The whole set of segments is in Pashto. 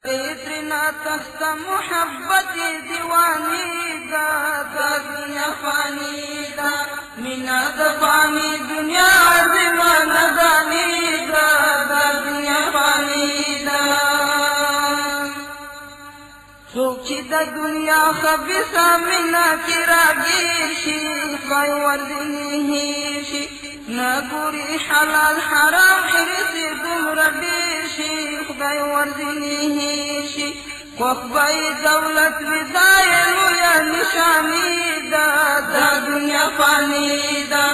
اترنا تخت محبت دیوانی دا دنیا فانی دا مینا د فانی دنیا عظیمه ندانی دا دنیا فانی دا څوک چې د دنیا خبيثه مینا کې راګیر شي خدای ورځنی شي نګوري حلال حرام حرص دومره ډېر شي خدای ورځنی شي کوخبای دولت ودای لویا نشانی دا دنیا فانی دا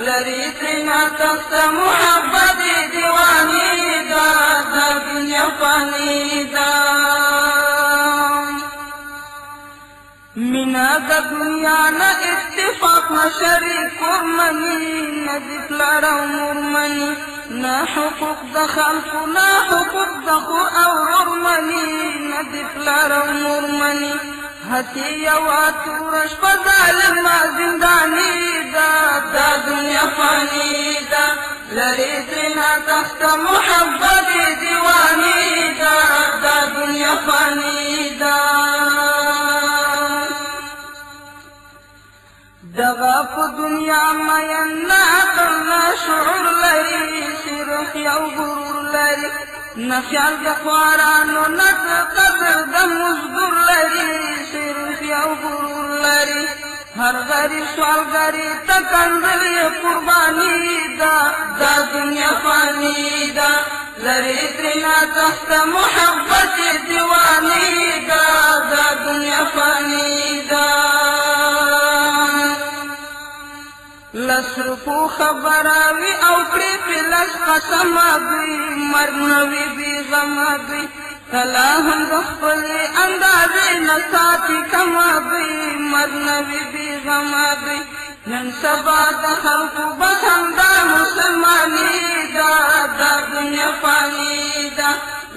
لری تینا تخت محبت دیوانی دا دنیا فانی دا مینا د دنیا نه اتفاق نه شریک ورمني نه دپلار او مورمني نه حقوق د خلقو نه حقوق د خور او ورمني نه دپلار او مورمني هسې یوه توره شپه ظالمه زنداني دا دنیا فاني دا لرې ترېنه تخته محبت دیواني دا دنیا فاني دا دغه په دنیا مین نه عقل نه شعور لري صرف یو غرور لري نه خیال د خوارانو نه قدر د مزدور لري صرف یو غرور لري هر غریب سوالګري ته کنځل یې قرباني دا دنیا فاني دا لري ترېنه تخته محبت دیواني دا دنیا فاني دا لسرفو خبراوی او کړي په لس قسم دوی مرګ نوي بي غم دوی کلا هم د خپلې اندازې نه ساتي کم دوی مرګ نوي بي غم دوی نن سبا د خلقو بس همدا مسلماني دا دنیا فاني دا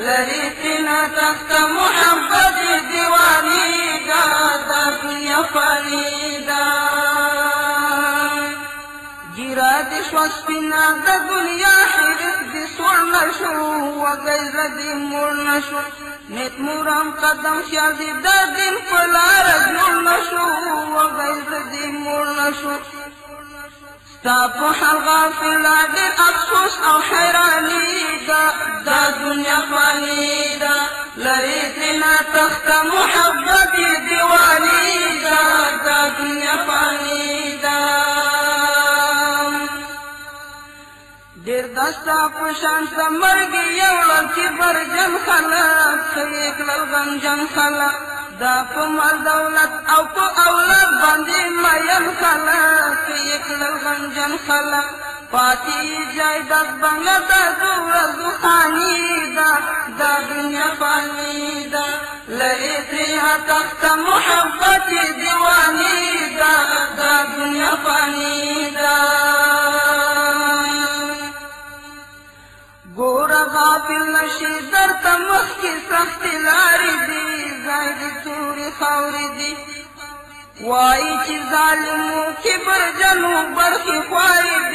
لري ترېنه تخته محبت دیواني دا دنیا فاني دا ګیرا دې شوه سپینه د دنیا حرص دې سوړ نه شو وږی زړه دې موړ نه شو نیک مرام قدم خیال دې د دین په لاره جوړ نه شو وږی زړه دې موړ نه شو ستا په حال غافله ډېر افسوس او حیراني دا دنیا فاني دا لرې ترېنه تخته محبت دیواني دا دنیا فاني دا ډېر دستا په شان مرګي یو لړ چې برجن خلک سوي کړل غمجن خلک دا په مال دولت او په اولاد باندې مین خلک سوي کړل غمجن خلک پاتې جایداد بنګله د ورځو خاني دا دنیا فاني دا لرې ترېنه تخته محبت دیواني دا دنیا فاني دا ګوره غافل نشي درته مخکې سختې لارې دي ځای د تورې خاورې دي وایي چې ظالمو کبرجنو برخې خوارې دي